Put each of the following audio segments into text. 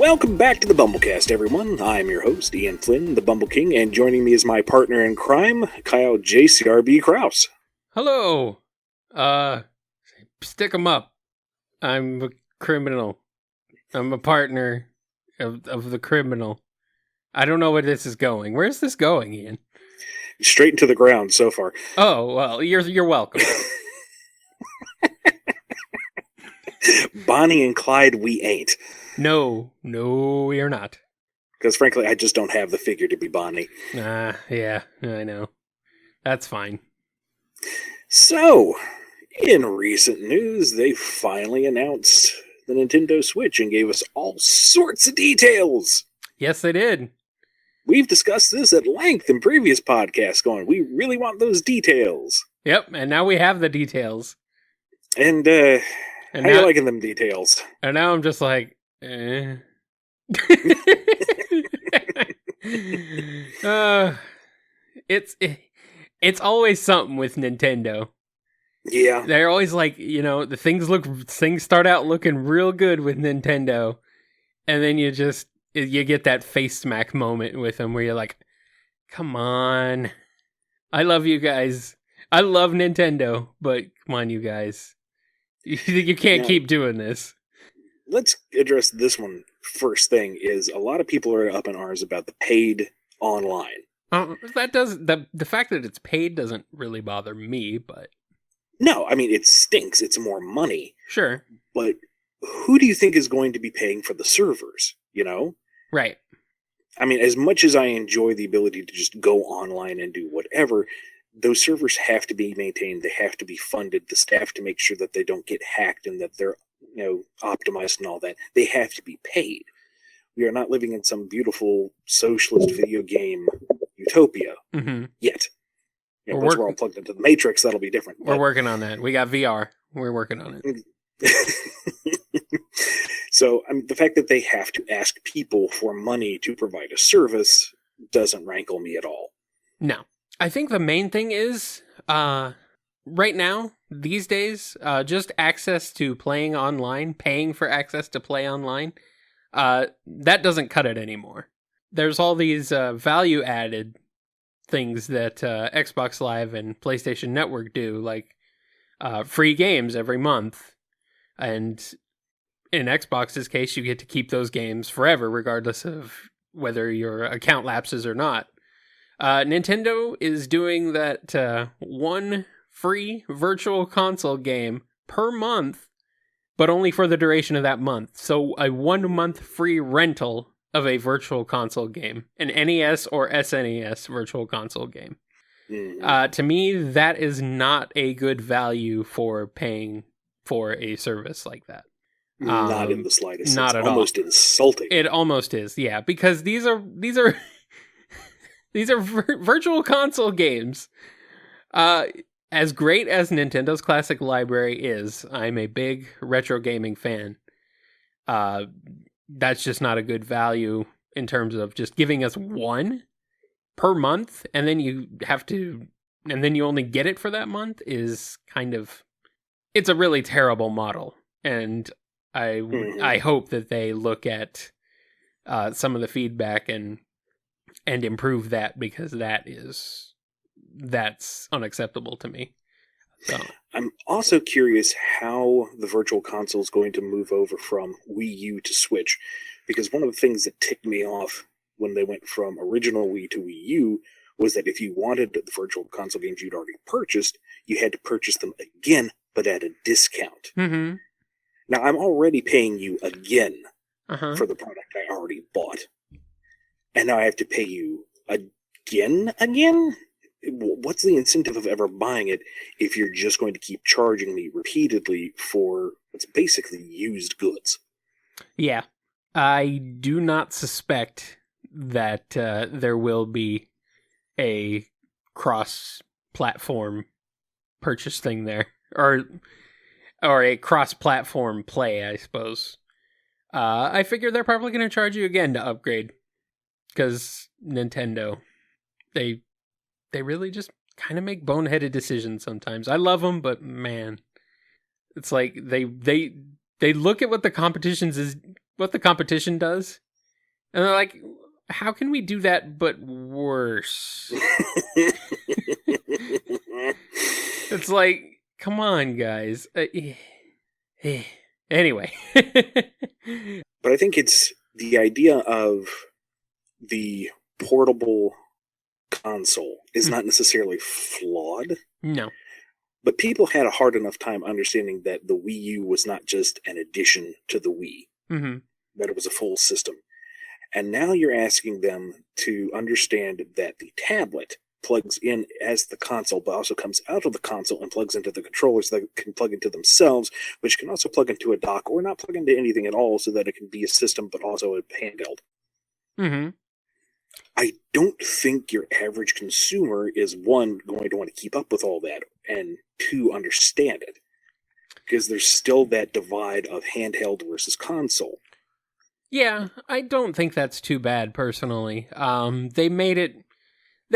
Welcome back to the BumbleKast, everyone. I'm your host, Ian Flynn, the Bumble King, and joining me is my partner in crime, Kyle JCRB Krause. Hello. Stick 'em up. I'm a criminal. I'm a partner of the criminal. I don't know where this is going. Where's this going, Ian? Straight into the ground so far. Oh, well, you're welcome. Bonnie and Clyde, we ain't. No, we are not. Because frankly, I just don't have the figure to be Bonnie. Yeah, I know. That's fine. So, in recent news, they finally announced the Nintendo Switch and gave us all sorts of details. Yes, they did. We've discussed this at length in previous podcasts, going, we really want those details. Yep, and now we have the details. And how now, you liking them details? And now I'm just like, eh. It's always something with Nintendo. Yeah. They're always like, the things start out looking real good with Nintendo, and then you get that face smack moment with them where you're like, come on. I love you guys. I love Nintendo, but come on, you guys. You can't keep doing this. Let's address this one first thing is a lot of people are up in arms about the paid online. The fact that it's paid doesn't really bother me, but... No, I mean, it stinks. It's more money. Sure. But who do you think is going to be paying for the servers, Right. I mean, as much as I enjoy the ability to just go online and do whatever, those servers have to be maintained. They have to be funded. The staff to make sure that they don't get hacked and that they're, optimized and all that. They have to be paid. We are not living in some beautiful socialist video game utopia yet. Once we're all plugged into the Matrix, that'll be different. We're working on that. We got VR. We're working on it. So, the fact that they have to ask people for money to provide a service doesn't rankle me at all. No. I think the main thing is, right now, these days, just access to playing online, paying for access to play online, that doesn't cut it anymore. There's all these value-added things that Xbox Live and PlayStation Network do, like free games every month. And in Xbox's case, you get to keep those games forever, regardless of whether your account lapses or not. Nintendo is doing that one free virtual console game per month, but only for the duration of that month. So a 1 month free rental of a virtual console game, an NES or SNES virtual console game. To me, that is not a good value for paying for a service like that. Not in the slightest. Not at all. Almost insulting. It almost is, yeah, because these are virtual console games. As great as Nintendo's classic library is, I'm a big retro gaming fan. That's just not a good value in terms of just giving us one per month, and then you only get it for that month is kind of, it's a really terrible model. And I hope that they look at some of the feedback and improve that, because that's unacceptable to me. So. I'm also curious how the virtual console is going to move over from Wii U to Switch, because one of the things that ticked me off when they went from original Wii to Wii U was that if you wanted the virtual console games you'd already purchased, you had to purchase them again, but at a discount. Mm-hmm. Now, I'm already paying you again for the product I already bought. And now I have to pay you again? What's the incentive of ever buying it if you're just going to keep charging me repeatedly for what's basically used goods? Yeah. I do not suspect that there will be a cross-platform purchase thing there. Or a cross-platform play, I suppose. I figure they're probably going to charge you again to upgrade. Because Nintendo, they really just kind of make boneheaded decisions sometimes. I love them, but man, it's like they look at what the competition what the competition does. And they're like, how can we do that but worse? It's like, come on, guys. Anyway. But I think it's the idea of the portable console is not necessarily flawed. No. But people had a hard enough time understanding that the Wii U was not just an addition to the Wii, that it was a full system. And now you're asking them to understand that the tablet plugs in as the console, but also comes out of the console and plugs into the controllers that can plug into themselves, which can also plug into a dock or not plug into anything at all so that it can be a system, but also a handheld. I don't think your average consumer is, one, going to want to keep up with all that, and two, understand it. Because there's still that divide of handheld versus console. Yeah, I don't think that's too bad, personally. They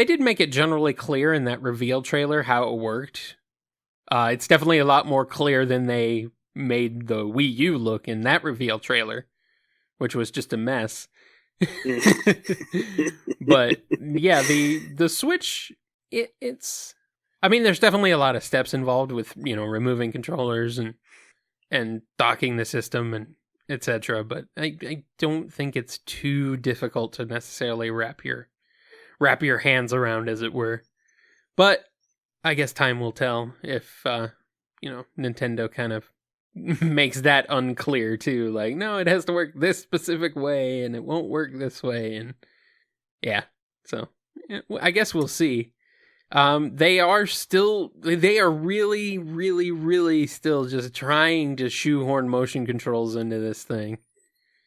did make it generally clear in that reveal trailer how it worked. It's definitely a lot more clear than they made the Wii U look in that reveal trailer, which was just a mess. But yeah, the Switch, it's, I mean, there's definitely a lot of steps involved with, removing controllers and docking the system and etc. But I don't think it's too difficult to necessarily wrap your hands around, as it were. But I guess time will tell if Nintendo kind of makes that unclear too. Like, no, it has to work this specific way and it won't work this way. And yeah, so I guess we'll see. They are really, really, really still just trying to shoehorn motion controls into this thing,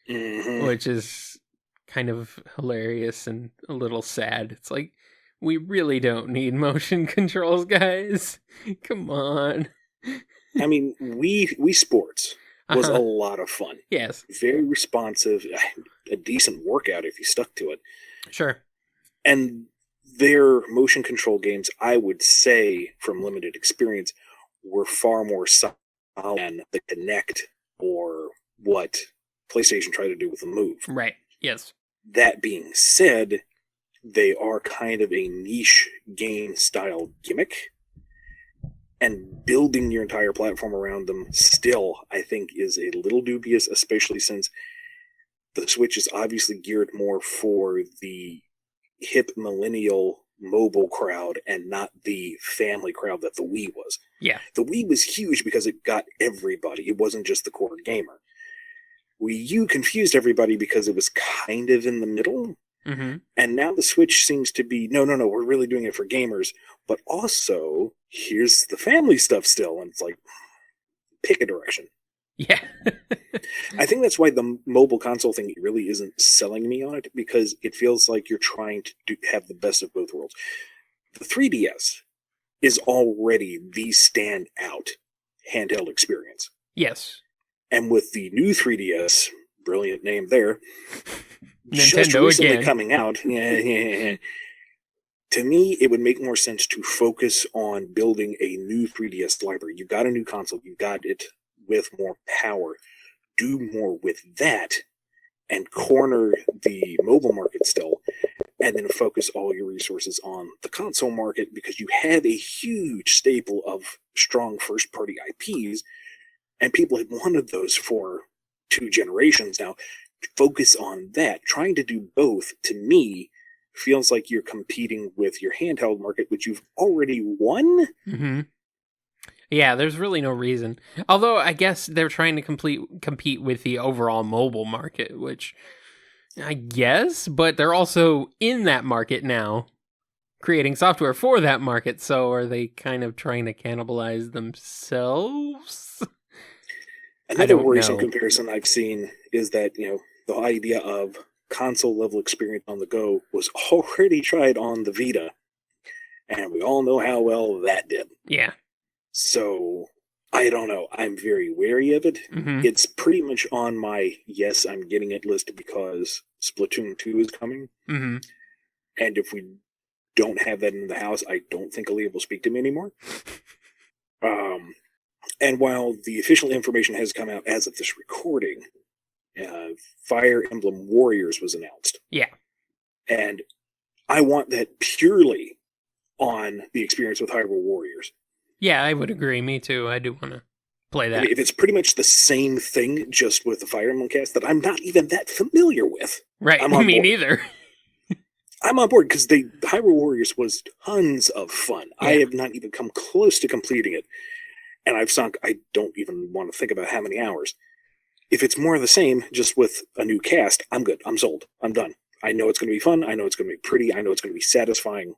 which is kind of hilarious and a little sad. It's like, we really don't need motion controls, guys. Come on. I mean, Wii Sports was a lot of fun. Yes. Very responsive, a decent workout if you stuck to it. Sure. And their motion control games, I would say, from limited experience, were far more solid than the Kinect or what PlayStation tried to do with the Move. Right, yes. That being said, they are kind of a niche game-style gimmick. And building your entire platform around them still, I think, is a little dubious, especially since the Switch is obviously geared more for the hip millennial mobile crowd and not the family crowd that the Wii was. Yeah. The Wii was huge because it got everybody. It wasn't just the core gamer. Wii U confused everybody because it was kind of in the middle. And now the Switch seems to be, no, we're really doing it for gamers, but also, here's the family stuff still. And it's like, pick a direction. Yeah. I think that's why the mobile console thing really isn't selling me on it, because it feels like you're trying to have the best of both worlds. The 3DS is already the standout handheld experience. Yes. And with the new 3DS, brilliant name there, Nintendo just recently again. coming out, to me, it would make more sense to focus on building a new 3DS library. You got a new console, you got it with more power. Do more with that and corner the mobile market still, and then focus all your resources on the console market, because you have a huge staple of strong first-party IPs, and people have wanted those for 2 generations now. Focus on that. Trying to do both, to me, feels like you're competing with your handheld market, which you've already won. Yeah, there's really no reason. Although, I guess they're trying to compete with the overall mobile market, which I guess, but they're also in that market now, creating software for that market, so are they kind of trying to cannibalize themselves? Another worrisome comparison I've seen is that, the idea of console-level experience on the go was already tried on the Vita, and we all know how well that did. Yeah. So, I don't know. I'm very wary of it. It's pretty much on my yes, I'm getting it list because Splatoon 2 is coming. And if we don't have that in the house, I don't think Aaliyah will speak to me anymore. And while the official information has come out as of this recording, Fire Emblem Warriors was announced. Yeah. And I want that purely on the experience with Hyrule Warriors. Yeah, I would agree. Me too. I do want to play that. I mean, if it's pretty much the same thing, just with the Fire Emblem cast that I'm not even that familiar with. Right, me neither. I'm on board because Hyrule Warriors was tons of fun. Yeah. I have not even come close to completing it. And I've sunk, I don't even want to think about how many hours. If it's more of the same, just with a new cast, I'm good. I'm sold. I'm done. I know it's going to be fun. I know it's going to be pretty. I know it's going to be satisfying.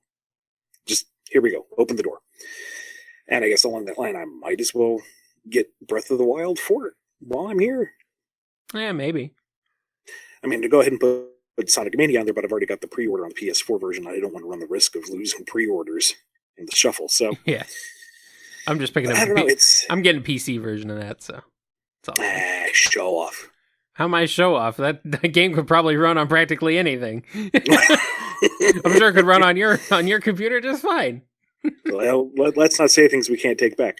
Just, here we go. Open the door. And I guess along that line, I might as well get Breath of the Wild for it while I'm here. Yeah, maybe. I mean, to go ahead and put Sonic Mania on there, but I've already got the pre-order on the PS4 version. I don't want to run the risk of losing pre-orders in the shuffle. So yeah, I'm just picking up. I don't know. I'm getting PC version of that. So it's all show off. How am I show off? That game could probably run on practically anything. I'm sure it could run on your computer just fine. Well, let's not say things we can't take back.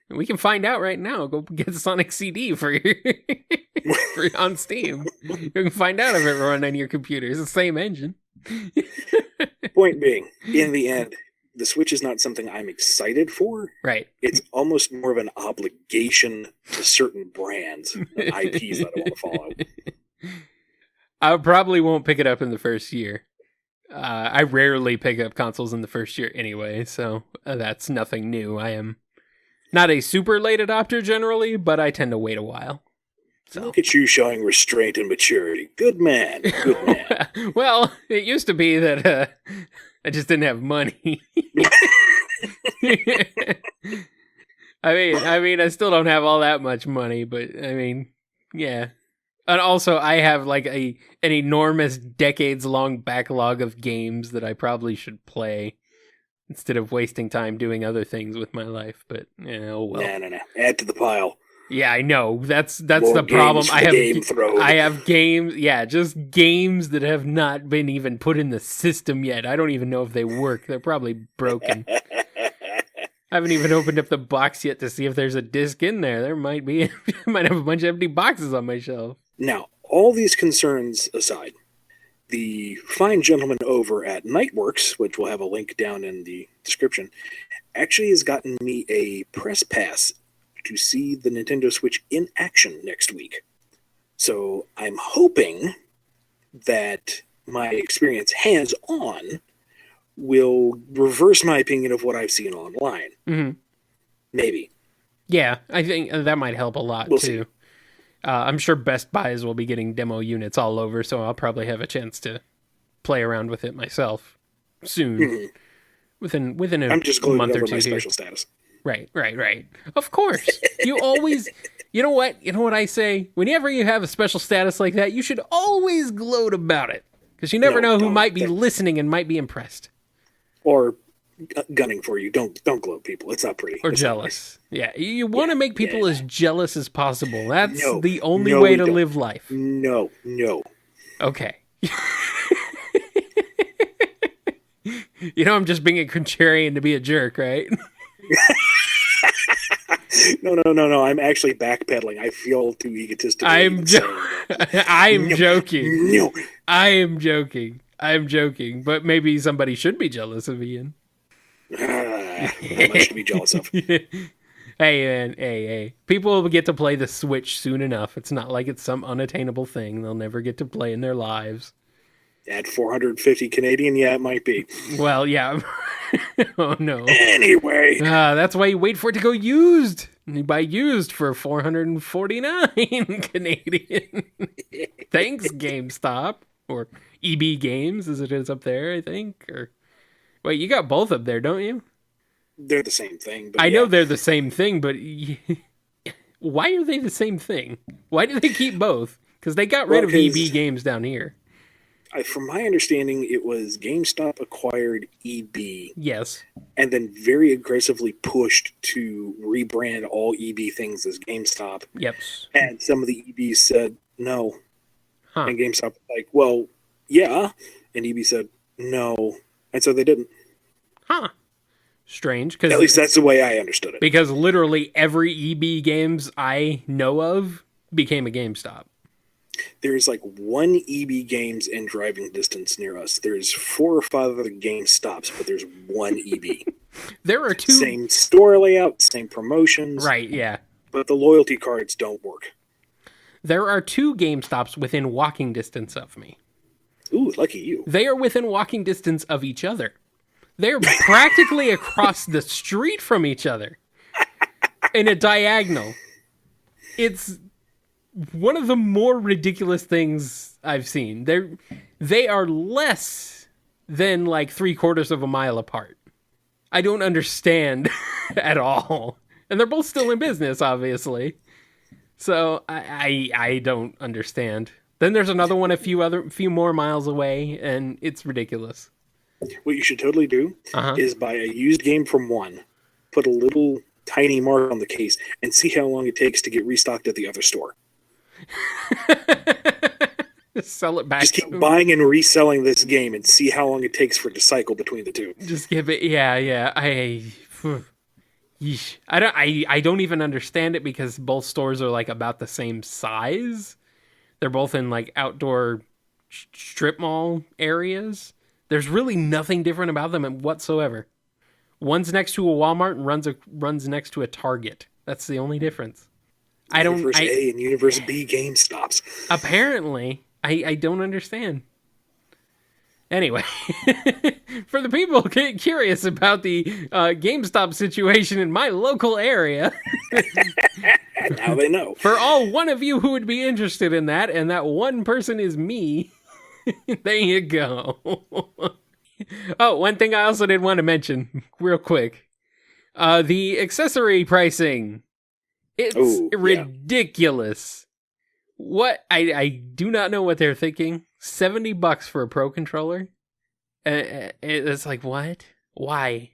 We can find out right now. Go get the Sonic CD for on Steam. You can find out if it runs on your computer. It's the same engine. Point being, in the end, the Switch is not something I'm excited for. Right. It's almost more of an obligation to certain brands and IPs that I want to follow. I probably won't pick it up in the first year. I rarely pick up consoles in the first year anyway, so that's nothing new. I am not a super late adopter generally, but I tend to wait a while. So. Look at you showing restraint and maturity. Good man. Good man. Well, it used to be that I just didn't have money. I mean, I still don't have all that much money, but I mean, yeah. And also, I have like an enormous decades-long backlog of games that I probably should play instead of wasting time doing other things with my life. But oh well. No. Add to the pile. Yeah, I know. That's More the problem. I have games. Yeah, just games that have not been even put in the system yet. I don't even know if they work. They're probably broken. I haven't even opened up the box yet to see if there's a disc in there. There might be. I might have a bunch of empty boxes on my shelf. Now, all these concerns aside, the fine gentleman over at Nightworks, which we'll have a link down in the description, actually has gotten me a press pass to see the Nintendo Switch in action next week. So I'm hoping that my experience hands-on will reverse my opinion of what I've seen online. Mm-hmm. Maybe. Yeah, I think that might help a lot, we'll too. I'm sure Best Buys will be getting demo units all over, so I'll probably have a chance to play around with it myself soon. Mm-hmm. Within a I'm just month or over two my here. Special status. Right. Of course. You always... You know what I say? Whenever you have a special status like that, you should always gloat about it. Because you never know who might be listening and might be impressed. Or gunning for you. Don't gloat, people. It's not pretty. Or it's jealous. Yeah, you want to make people as jealous as possible. That's the only way to live life. No. Okay. You know I'm just being a contrarian to be a jerk, right? No. I'm actually backpedaling. I feel too egotistical. I'm joking. No. I am joking. But maybe somebody should be jealous of Ian. How much to be jealous of? Hey, man. Hey. People will get to play the Switch soon enough. It's not like it's some unattainable thing they'll never get to play in their lives. At 450 Canadian, yeah, it might be. Well, yeah. Oh, no. Anyway. That's why you wait for it to go used. And you buy used for 449 Canadian. Thanks, GameStop. Or EB Games, as it is up there, I think. Or wait, you got both up there, don't you? They're the same thing. But I know they're the same thing, but why are they the same thing? Why do they keep both? Because they got rid of EB Games down here. From my understanding, it was GameStop acquired EB. Yes. And then very aggressively pushed to rebrand all EB things as GameStop. Yep. And some of the EBs said no. Huh. And GameStop was like, well, yeah. And EB said no. And so they didn't. Huh. Strange. At least that's the way I understood it. Because literally every EB games I know of became a GameStop. There's like one EB Games in driving distance near us. There's 4 or 5 other GameStops, but there's one EB. There are 2. Same store layout, same promotions. Right, yeah. But the loyalty cards don't work. There are 2 GameStops within walking distance of me. Ooh, lucky you. They are within walking distance of each other. They're practically across the street from each other in a diagonal. It's one of the more ridiculous things I've seen. They are less than like 3/4 of a mile apart. I don't understand at all. And they're both still in business, obviously. So I don't understand. Then there's another one a few more miles away, and it's ridiculous. What you should totally do is buy a used game from one, put a little tiny mark on the case, and see how long it takes to get restocked at the other store. Just sell it back. Just keep buying and reselling this game and see how long it takes for it to cycle between the two. Just give it, yeah. I don't even understand it because both stores are like about the same size. They're both in like outdoor strip mall areas. There's really nothing different about them whatsoever. One's next to a Walmart and runs next to a Target. That's the only difference. Universe A and Universe B GameStops. Apparently, I don't understand. Anyway, for the people curious about the GameStop situation in my local area, now they know. For all one of you who would be interested in that, and that one person is me, there you go. Oh, one thing I also did want to mention real quick. The accessory pricing. It's ridiculous. Yeah. What? I do not know what they're thinking. $70 for a Pro controller? It's like, what? Why?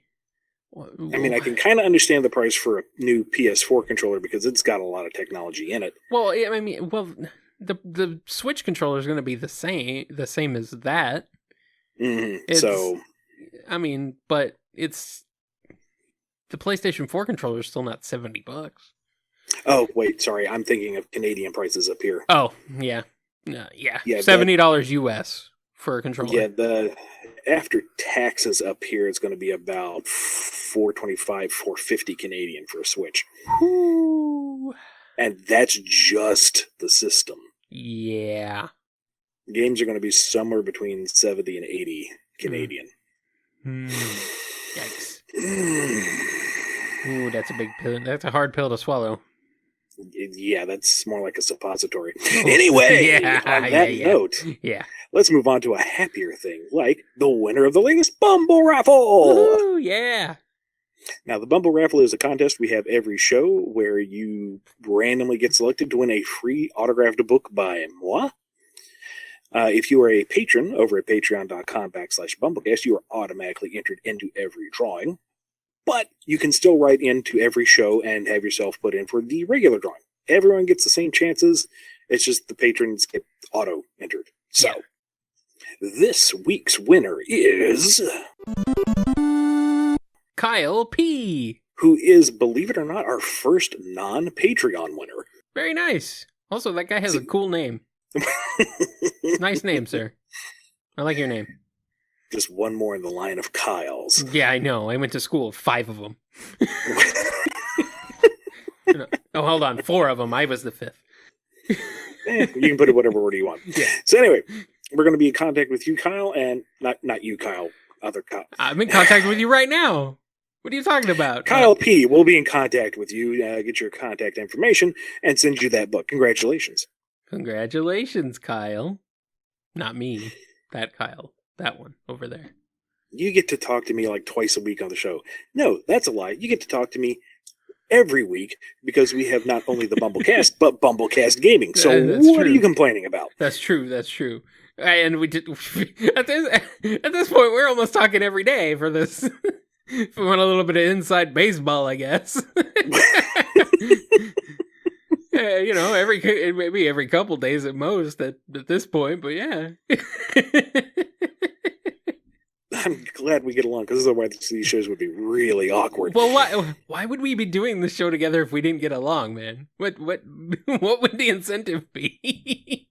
I mean, I can kind of understand the price for a new PS4 controller because it's got a lot of technology in it. Well, I mean, the Switch controller is going to be the same as that. Mm-hmm. So, I mean, but it's the PlayStation 4 controller is still not $70. Oh, wait, sorry, I'm thinking of Canadian prices up here. Oh, yeah, $70 US for a controller. Yeah, the after taxes up here, it's going to be about $425, $450 Canadian for a Switch. Ooh. And that's just the system. Yeah. Games are going to be somewhere between 70 and 80 Canadian. Yikes. Ooh, that's a big pill. That's a hard pill to swallow. Yeah, that's more like a suppository. Anyway, on that note, let's move on to a happier thing, like the winner of the latest BumbleRaffle. Ooh, yeah. Now, the BumbleRaffle is a contest we have every show where you randomly get selected to win a free autographed book by moi. If you are a patron over at patreon.com/BumbleKast, you are automatically entered into every drawing. But you can still write into every show and have yourself put in for the regular drawing. Everyone gets the same chances. It's just the patrons get auto-entered. So, this week's winner is Kyle P., who is, believe it or not, our first non-Patreon winner. Very nice. Also, that guy has a cool name. Nice name, sir. I like your name. Just one more in the line of Kyles. Yeah, I know. I went to school with 5 of them. Oh, hold on. 4 of them. I was the 5th. You can put it whatever order you want. Yeah. So anyway, we're going to be in contact with you, Kyle, and not you, Kyle, other Kyle. I'm in contact with you right now. What are you talking about? Kyle P. will be in contact with you, get your contact information, and send you that book. Congratulations. Congratulations, Kyle. Not me. That Kyle. That one over there. You get to talk to me like twice a week on the show. No, that's a lie. You get to talk to me every week because we have not only the BumbleKast, but BumbleKast Gaming. So what are you complaining about? That's true. That's true. And we did at this point, we're almost talking every day for this. If we want a little bit of inside baseball, I guess. Maybe every couple days at most at this point, but yeah. I'm glad we get along, because otherwise these shows would be really awkward. Well, why would we be doing this show together if we didn't get along, man? What would the incentive be?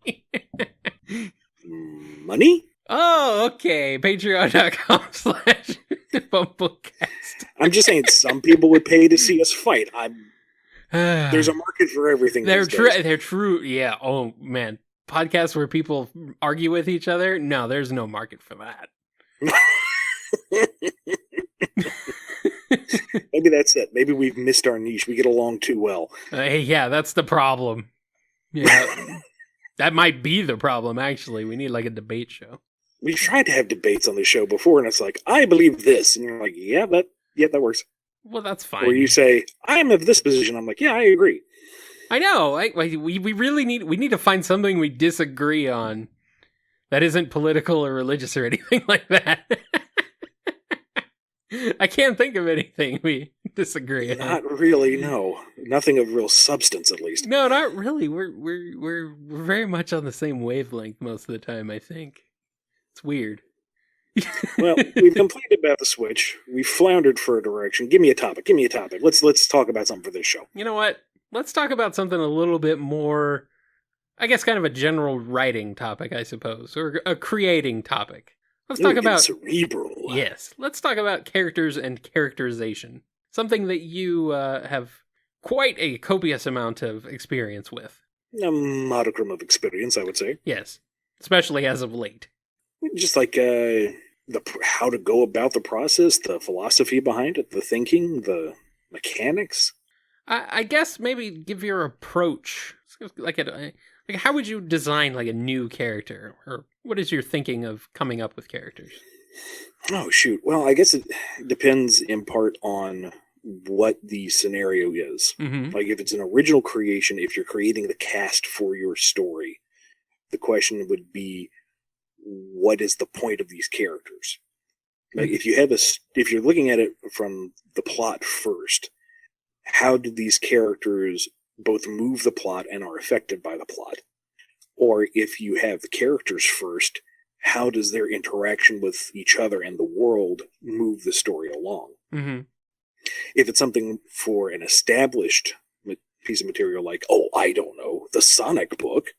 Money? Oh, okay. Patreon.com/BumbleKast. I'm just saying, some people would pay to see us fight. There's a market for everything. They're true. Yeah. Oh man, podcasts where people argue with each other. No, there's no market for that. Maybe that's it. Maybe we've missed our niche. We get along too well. Yeah, that's the problem. Yeah, that might be the problem. Actually, we need like a debate show. We've tried to have debates on the show before, and it's like, I believe this, and you're like, yeah, that works. Well, that's fine. Or you say, I'm of this position. I'm like, yeah, I agree. I know. We really need to find something we disagree on that isn't political or religious or anything like that. I can't think of anything we disagree on. Not really, no. Nothing of real substance, at least. No, not really. We're very much on the same wavelength most of the time, I think. It's weird. Well, we've complained about the Switch. We've floundered for a direction. Give me a topic. Let's talk about something for this show. You know what? Let's talk about something a little bit more, I guess, kind of a general writing topic, I suppose, or a creating topic. Let's talk about cerebral. Yes, let's talk about characters and characterization. Something that you have quite a copious amount of experience with. A modicum of experience, I would say. Yes, especially as of late. Just like how to go about the process, the philosophy behind it, the thinking, the mechanics. I guess maybe give your approach. Like how would you design like a new character, or what is your thinking of coming up with characters? Oh shoot! Well, I guess it depends in part on what the scenario is. Mm-hmm. Like if it's an original creation, if you're creating the cast for your story, the question would be, what is the point of these characters? Like if you're looking at it from the plot first, how do these characters both move the plot and are affected by the plot? Or if you have the characters first, how does their interaction with each other and the world move the story along? Mm-hmm. If it's something for an established piece of material like, I don't know, the Sonic book,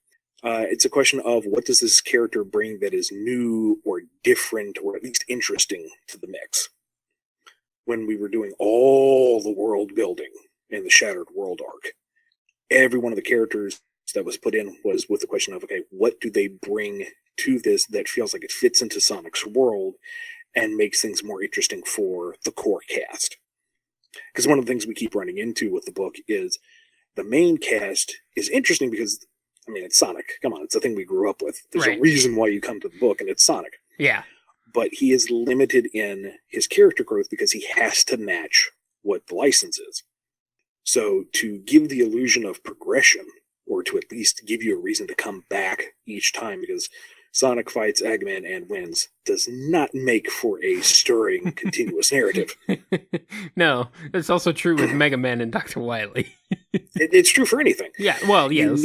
it's a question of what does this character bring that is new or different or at least interesting to the mix. When we were doing all the world building in the Shattered World arc, every one of the characters that was put in was with the question of, okay, what do they bring to this that feels like it fits into Sonic's world and makes things more interesting for the core cast? Because one of the things we keep running into with the book is the main cast is interesting because, I mean, it's Sonic. Come on, it's the thing we grew up with. There's a reason why you come to the book, and it's Sonic. Yeah. But he is limited in his character growth because he has to match what the license is. So to give the illusion of progression, or to at least give you a reason to come back each time, because Sonic fights Eggman and wins, does not make for a stirring, continuous narrative. No, it's also true with Mega Man and Dr. Wily. It's true for anything. Yeah, well, yes.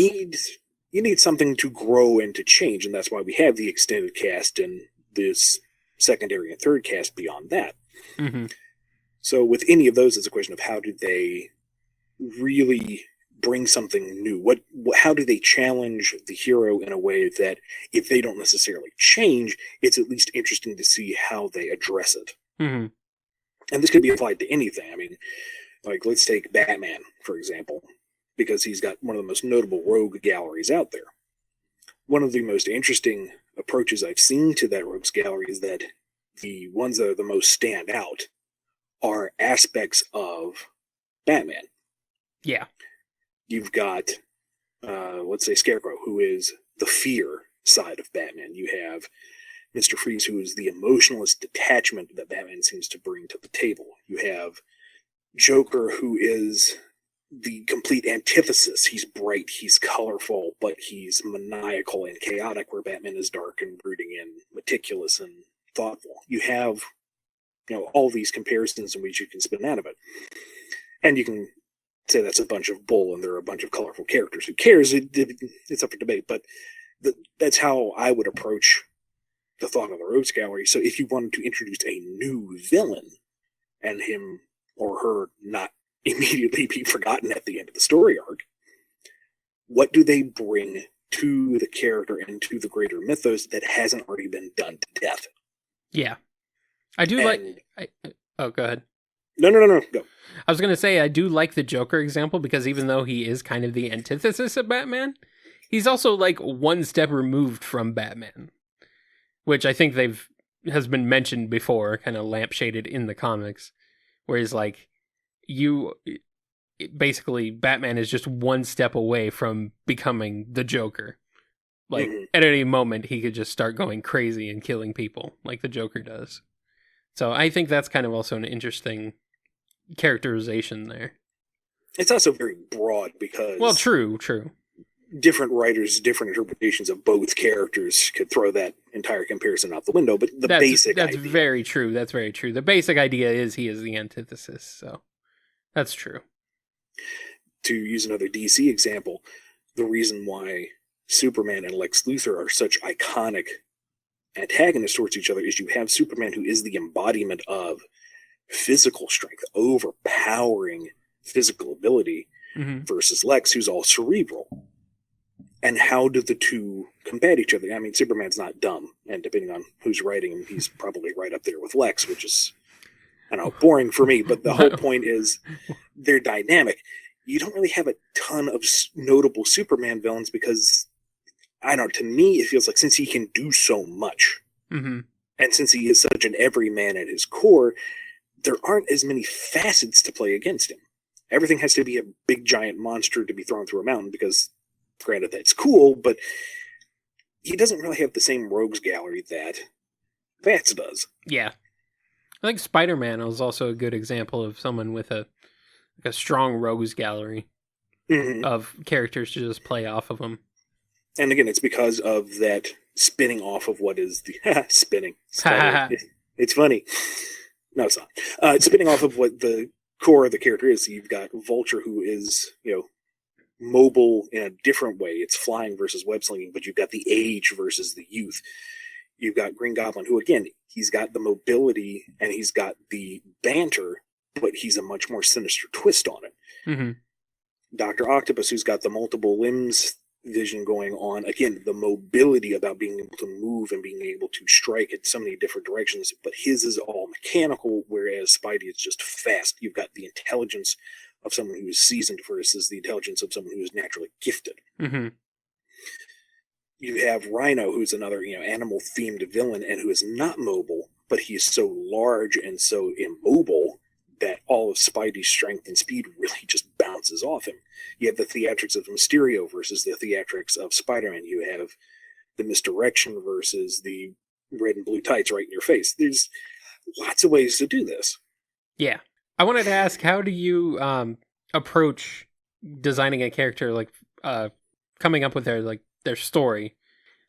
You need something to grow and to change, and that's why we have the extended cast and this secondary and third cast beyond that. Mm-hmm. So with any of those, it's a question of how do they really bring something new? How do they challenge the hero in a way that if they don't necessarily change, it's at least interesting to see how they address it. Mm-hmm. And this could be applied to anything. I mean, like let's take Batman, for example, because he's got one of the most notable rogue galleries out there. One of the most interesting approaches I've seen to that rogues gallery is that the ones that are the most stand out are aspects of Batman. Yeah. You've got, let's say, Scarecrow, who is the fear side of Batman. You have Mr. Freeze, who is the emotionless detachment that Batman seems to bring to the table. You have Joker, who is the complete antithesis. He's bright, he's colorful, but he's maniacal and chaotic, where Batman is dark and brooding and meticulous and thoughtful. You have, all these comparisons in which you can spin out of it. And you can say that's a bunch of bull and there are a bunch of colorful characters. Who cares? It's up for debate, but that's how I would approach the thought of the rogues gallery. So if you wanted to introduce a new villain and him or her not immediately be forgotten at the end of the story arc, what do they bring to the character and to the greater mythos that hasn't already been done to death? Yeah. I do oh, go ahead. No, go. I was going to say, I do like the Joker example because even though he is kind of the antithesis of Batman, he's also like one step removed from Batman, which I think has been mentioned before, kind of lampshaded in the comics, where he's like, basically Batman is just one step away from becoming the Joker. Like, at any moment, he could just start going crazy and killing people like the Joker does. So I think that's kind of also an interesting characterization there. It's also very broad because... Well, true. Different writers, different interpretations of both characters could throw that entire comparison out the window, but that's idea... very true. That's very true. The basic idea is he is the antithesis, so that's true. To use another DC example, the reason why Superman and Lex Luthor are such iconic antagonists towards each other is you have Superman, who is the embodiment of physical strength, overpowering physical ability, versus Lex, who's all cerebral. And how do the two combat each other? I mean, Superman's not dumb, and depending on who's writing him, he's probably right up there with Lex, which is, I don't know, boring for me, but the whole point is they're dynamic. You don't really have a ton of notable Superman villains because, I don't know, to me, it feels like since he can do so much, and since he is such an everyman at his core, there aren't as many facets to play against him. Everything has to be a big giant monster to be thrown through a mountain because, granted, that's cool, but he doesn't really have the same rogues gallery that Vats does. Yeah. I think Spider-Man was also a good example of someone with a strong rogues gallery of characters to just play off of them. And again, it's because of that spinning off of what is the... spinning. It's funny. No, it's not. It's spinning off of what the core of the character is. So you've got Vulture, who is, mobile in a different way. It's flying versus web slinging, but you've got the age versus the youth. You've got Green Goblin, who, again, he's got the mobility and he's got the banter, but he's a much more sinister twist on it. Dr. Octopus, who's got the multiple limbs vision going on. Again, the mobility about being able to move and being able to strike in so many different directions, but his is all mechanical, whereas Spidey is just fast. You've got the intelligence of someone who is seasoned versus the intelligence of someone who is naturally gifted. You have Rhino, who's another, animal-themed villain and who is not mobile, but he's so large and so immobile that all of Spidey's strength and speed really just bounces off him. You have the theatrics of Mysterio versus the theatrics of Spider-Man. You have the misdirection versus the red and blue tights right in your face. There's lots of ways to do this. Yeah. I wanted to ask, how do you approach designing a character, like coming up with their story?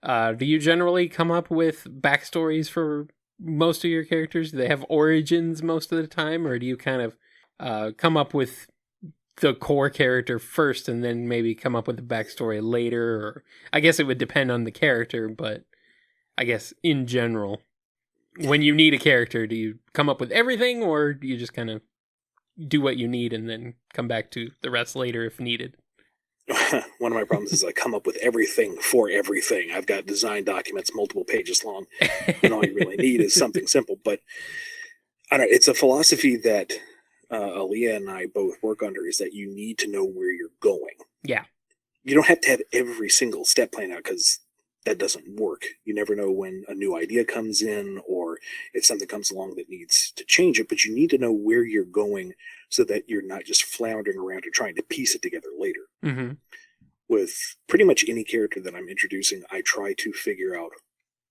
Do you generally come up with backstories for most of your characters? Do they have origins most of the time, or do you kind of come up with the core character first and then maybe come up with a backstory later? Or I guess it would depend on the character, but I guess in general, when you need a character, do you come up with everything, or do you just kind of do what you need and then come back to the rest later if needed? One of my problems is I come up with everything for everything. I've got design documents multiple pages long, and all you really need is something simple. But I don't know, it's a philosophy that Aaliyah and I both work under, is that you need to know where you're going. Yeah. You don't have to have every single step planned out, because that doesn't work. You never know when a new idea comes in or if something comes along that needs to change it, but you need to know where you're going so that you're not just floundering around and trying to piece it together later. With pretty much any character that I'm introducing, I try to figure out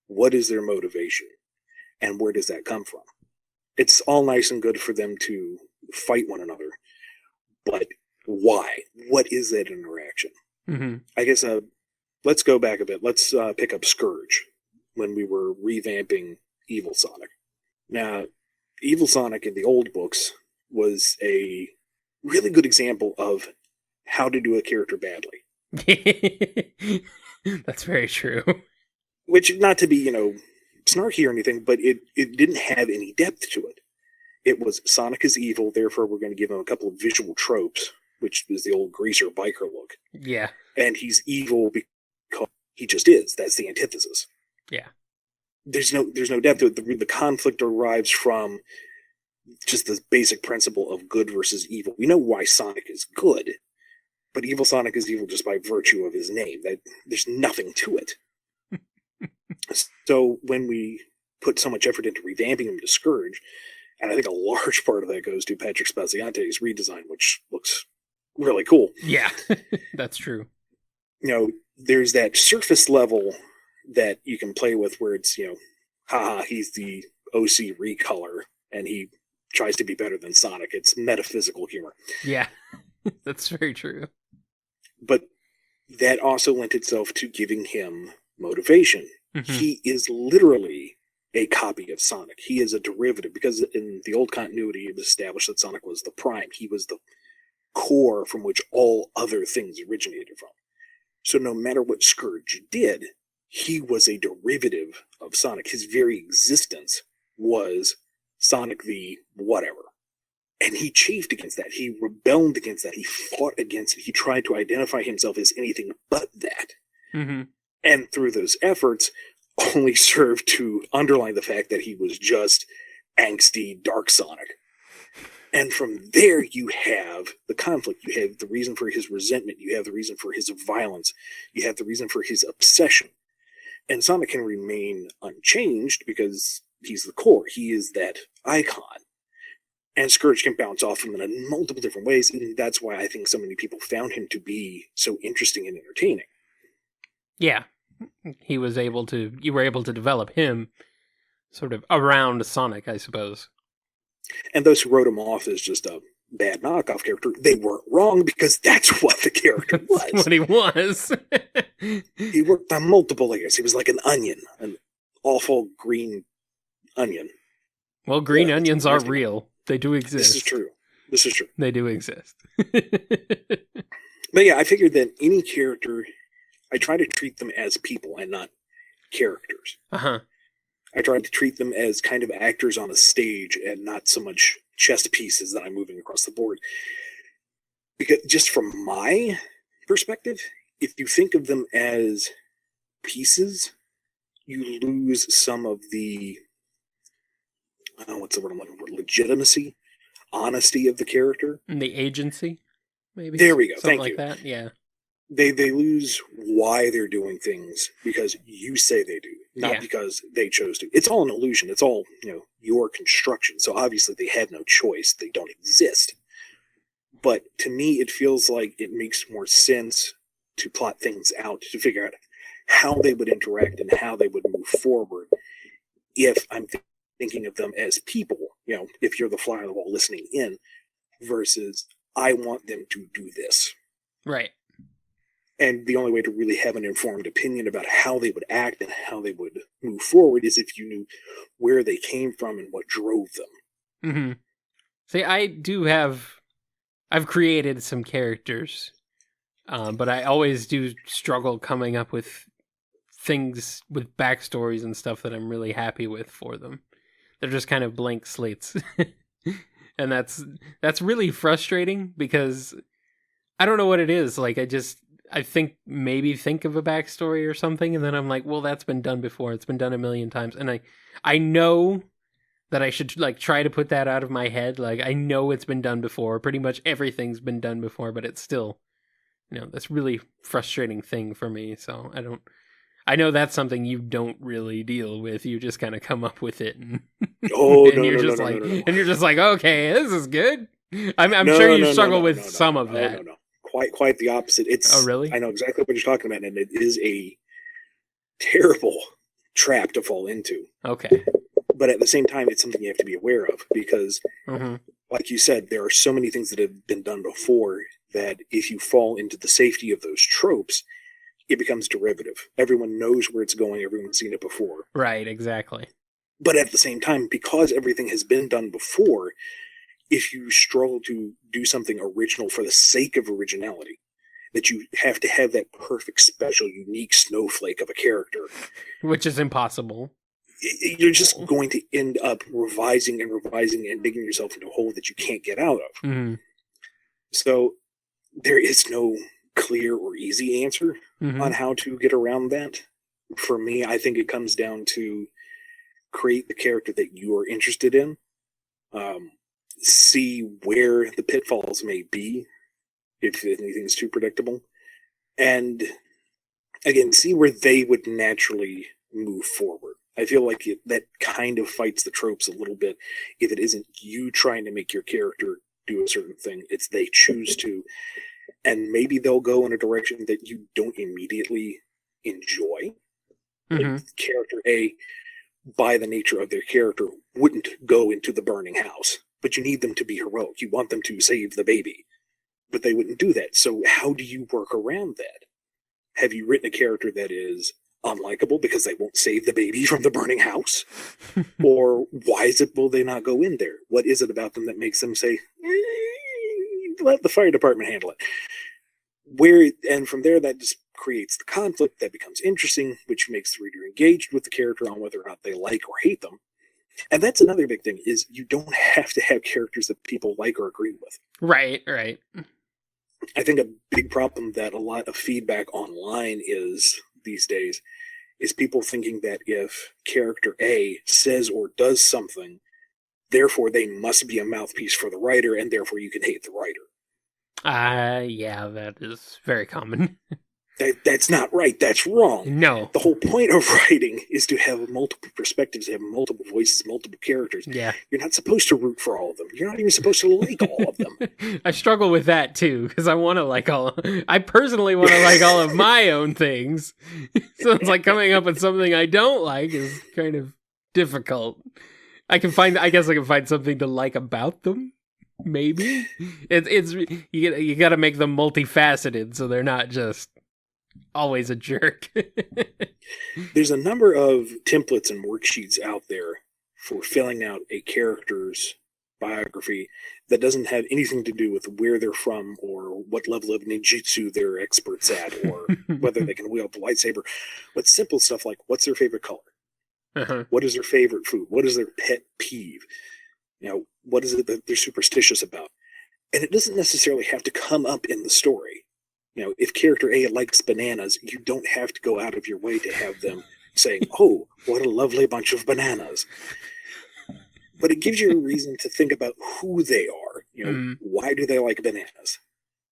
what is their motivation and where does that come from. It's all nice and good for them to fight one another, but why? What is that interaction? I guess let's go back a bit. Let's pick up Scourge when we were revamping Evil Sonic. Now, Evil Sonic in the old books was a really good example of how to do a character badly. That's very true. Which, not to be, snarky or anything, but it didn't have any depth to it. It was Sonic is evil, therefore we're going to give him a couple of visual tropes, which is the old greaser biker look. Yeah. And he's evil because he just is. That's the antithesis. Yeah. There's no depth to it. The conflict arrives from just the basic principle of good versus evil. We know why Sonic is good, but evil Sonic is evil just by virtue of his name. That there's nothing to it. So when we put so much effort into revamping him to Scourge, and I think a large part of that goes to Patrick Spaziante's redesign, which looks really cool. Yeah, that's true. There's that surface level that you can play with where it's, haha, he's the OC recolor, and he tries to be better than Sonic. It's metaphysical humor. Yeah, that's very true. But that also lent itself to giving him motivation. Mm-hmm. He is literally a copy of Sonic. He is a derivative, because in the old continuity, it was established that Sonic was the prime. He was the core from which all other things originated from. So no matter what Scourge did, he was a derivative of Sonic. His very existence was Sonic the whatever. And he chafed against that. He rebelled against that. He fought against it. He tried to identify himself as anything but that. Mm-hmm. And through those efforts, only served to underline the fact that he was just angsty Dark Sonic. And from there, you have the conflict. You have the reason for his resentment. You have the reason for his violence. You have the reason for his obsession. And Sonic can remain unchanged because he's the core. He is that icon. And Scourge can bounce off him in multiple different ways. And that's why I think so many people found him to be so interesting and entertaining. Yeah. You were able to develop him sort of around Sonic, I suppose. And those who wrote him off as just a bad knockoff character, they weren't wrong, because that's what the character was. That's what he was. He worked on multiple layers. He was like an onion, an awful green onion. Well, green onions are real. They do exist. This is true. They do exist. But yeah, I figured that any character, I try to treat them as people and not characters. Uh-huh. I try to treat them as kind of actors on a stage and not so much chess pieces that I'm moving across the board. Because just from my perspective, if you think of them as pieces, you lose some of the, what's the word I'm looking for? Legitimacy, honesty of the character. And the agency, maybe? There we go. Something Thank you. Like that, yeah. They lose why they're doing things because you say they do, not because they chose to. It's all an illusion. It's all, your construction. So obviously they had no choice. They don't exist. But to me, it feels like it makes more sense to plot things out, to figure out how they would interact and how they would move forward if I'm thinking of them as people, if you're the fly on the wall listening in, versus I want them to do this. Right. And the only way to really have an informed opinion about how they would act and how they would move forward is if you knew where they came from and what drove them. Mm-hmm. See, I've created some characters, but I always do struggle coming up with things with backstories and stuff that I'm really happy with for them. They're just kind of blank slates. And that's really frustrating because I don't know what it is. Like, I think of a backstory or something, and then I'm like, well, that's been done before. It's been done a million times. And I know that I should try to put that out of my head. Like, I know it's been done before. Pretty much everything's been done before, but it's still, that's really frustrating thing for me. So I know that's something you don't really deal with. You just kind of come up with it. And, and you're just like, okay, this is good. I'm sure you struggle with some of that. No. Quite the opposite. Oh, really? I know exactly what you're talking about, and it is a terrible trap to fall into. Okay. But at the same time, it's something you have to be aware of because, like you said, there are so many things that have been done before that if you fall into the safety of those tropes, it becomes derivative. Everyone knows where it's going. Everyone's seen it before. Right, exactly. But at the same time, because everything has been done before, if you struggle to do something original for the sake of originality, that you have to have that perfect, special, unique snowflake of a character. Which is impossible. you're just going to end up revising and revising and digging yourself into a hole that you can't get out of. Mm-hmm. So there is no clear or easy answer on how to get around that. For me, I think it comes down to create the character that you are interested in, see where the pitfalls may be, if anything's too predictable, and again, see where they would naturally move forward. I feel like that kind of fights the tropes a little bit. If it isn't you trying to make your character do a certain thing, it's they choose to, and maybe they'll go in a direction that you don't immediately enjoy. Like character A, by the nature of their character, wouldn't go into the burning house, but you need them to be heroic. You want them to save the baby, but they wouldn't do that. So how do you work around that? Have you written a character that is unlikable because they won't save the baby from the burning house? Or why is it will they not go in there? What is it about them that makes them say, let the fire department handle it? And from there, that just creates the conflict that becomes interesting, which makes the reader engaged with the character on whether or not they like or hate them. And that's another big thing, is you don't have to have characters that people like or agree with. Right. I think a big problem that a lot of feedback online is these days is people thinking that if character A says or does something, therefore they must be a mouthpiece for the writer, and therefore you can hate the writer. Yeah, that is very common. That's not right. That's wrong. No. The whole point of writing is to have multiple perspectives, have multiple voices, multiple characters. Yeah. You're not supposed to root for all of them. You're not even supposed to like all of them. I struggle with that too, because I want to like I personally want to like all of my own things. So it's like coming up with something I don't like is kind of difficult. I guess I can find something to like about them. Maybe it's you got to make them multifaceted so they're not just always a jerk. There's a number of templates and worksheets out there for filling out a character's biography that doesn't have anything to do with where they're from or what level of ninjutsu they're experts at or whether they can wield the lightsaber, but simple stuff like what's their favorite color, what is their favorite food, what is their pet peeve, what is it that they're superstitious about. And it doesn't necessarily have to come up in the story. If character A likes bananas, you don't have to go out of your way to have them saying, oh, what a lovely bunch of bananas. But it gives you a reason to think about who they are. Why do they like bananas?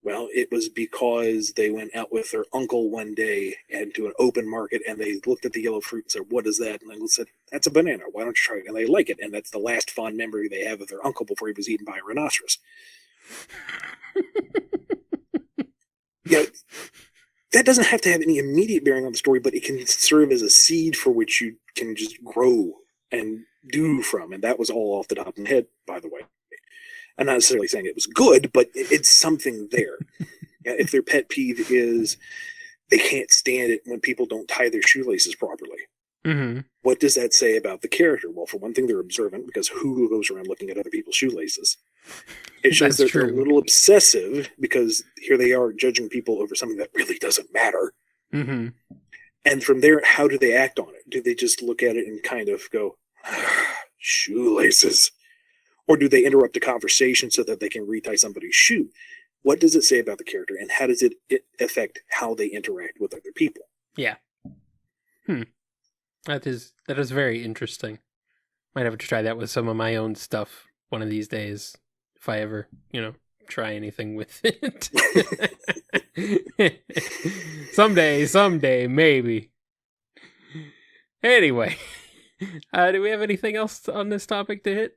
Well, it was because they went out with their uncle one day and to an open market, and they looked at the yellow fruit and said, what is that? And they said, that's a banana. Why don't you try it? And they like it. And that's the last fond memory they have of their uncle before he was eaten by a rhinoceros. That doesn't have to have any immediate bearing on the story, but it can serve as a seed for which you can just grow and do from. And that was all off the top of my head, by the way. I'm not necessarily saying it was good, but it's something there. If their pet peeve is they can't stand it when people don't tie their shoelaces properly. What does that say about the character? Well, for one thing, they're observant, because who goes around looking at other people's shoelaces? It shows that they're a little obsessive, because here they are judging people over something that really doesn't matter. And from there, how do they act on it? Do they just look at it and kind of go, shoelaces? Or do they interrupt a conversation so that they can retie somebody's shoe? What does it say about the character, and how does it affect how they interact with other people? Yeah. That is very interesting. Might have to try that with some of my own stuff one of these days, if I ever, try anything with it. Someday, maybe. Anyway, do we have anything else on this topic to hit?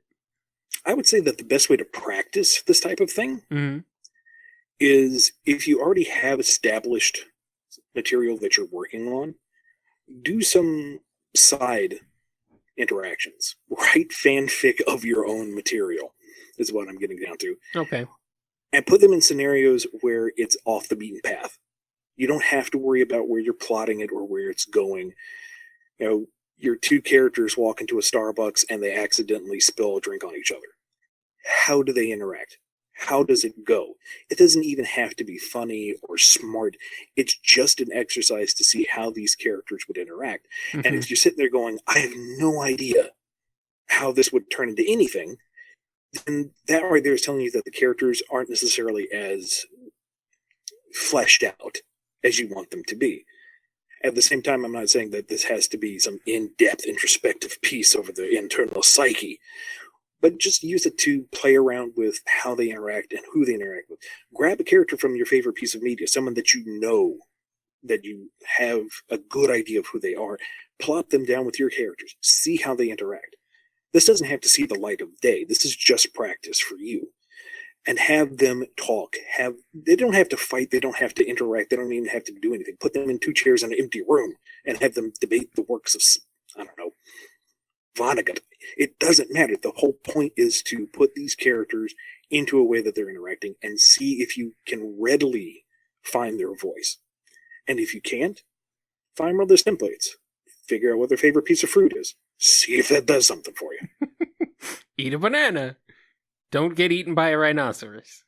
I would say that the best way to practice this type of thing is, if you already have established material that you're working on, do some side interactions. Write fanfic of your own material, is what I'm getting down to. Okay. And put them in scenarios where it's off the beaten path. You don't have to worry about where you're plotting it or where it's going. Your two characters walk into a Starbucks and they accidentally spill a drink on each other. How do they interact? how does it go? It doesn't even have to be funny or smart. It's just an exercise to see how these characters would interact. Mm-hmm. And if you're sitting there going, I have no idea how this would turn into anything, then that right there is telling you that the characters aren't necessarily as fleshed out as you want them to be. At the same time, I'm not saying that this has to be some in-depth introspective piece over the internal psyche, but just use it to play around with how they interact and who they interact with. Grab a character from your favorite piece of media, someone that you know, that you have a good idea of who they are. Plop them down with your characters. See how they interact. This doesn't have to see the light of day. This is just practice for you. And have them talk. They don't have to fight. They don't have to interact. They don't even have to do anything. Put them in 2 chairs in an empty room and have them debate the works of, I don't know, Vonnegut. It doesn't matter. The whole point is to put these characters into a way that they're interacting and see if you can readily find their voice. And if you can't, find other templates. Figure out what their favorite piece of fruit is. See if that does something for you. Eat a banana. Don't get eaten by a rhinoceros.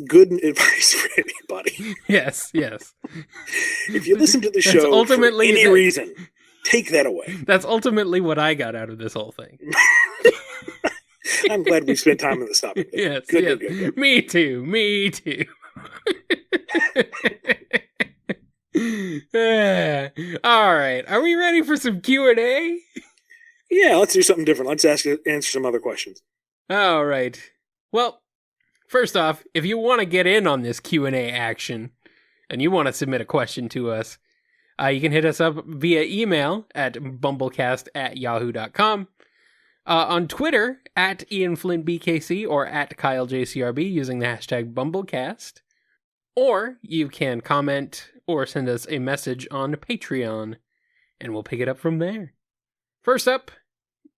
Good advice for anybody. Yes. If you listen to the show ultimately for any reason, take that away. That's ultimately what I got out of this whole thing. I'm glad we spent time on this topic. Yes, good. Me too. All right. Are we ready for some Q&A? Yeah, let's do something different. Let's answer some other questions. All right. Well, first off, if you want to get in on this Q&A action and you want to submit a question to us, you can hit us up via email at BumbleKast@yahoo.com, on Twitter at IanFlynnBKC or at KyleJCRB using the hashtag BumbleKast, or you can comment or send us a message on Patreon, and we'll pick it up from there. First up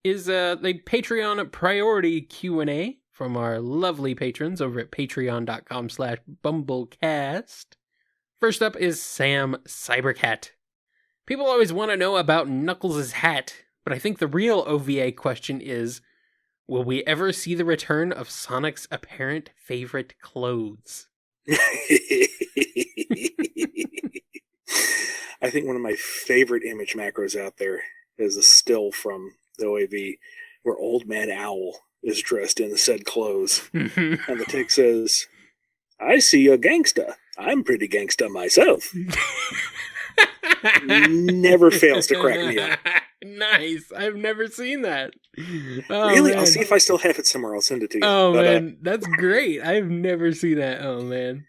is the Patreon priority Q&A from our lovely patrons over at patreon.com/BumbleKast. First up is Sam Cybercat. People always want to know about Knuckles' hat, but I think the real OVA question is, will we ever see the return of Sonic's apparent favorite clothes? I think one of my favorite image macros out there is a still from the OAV where Old Man Owl is dressed in said clothes. And the text says, I see a gangsta. I'm pretty gangsta myself. Never fails to crack me up. Nice. I've never seen that. Oh, really? man. I'll see if I still have it somewhere. I'll send it to you. Oh, man. That's great. I've never seen that. Oh, man.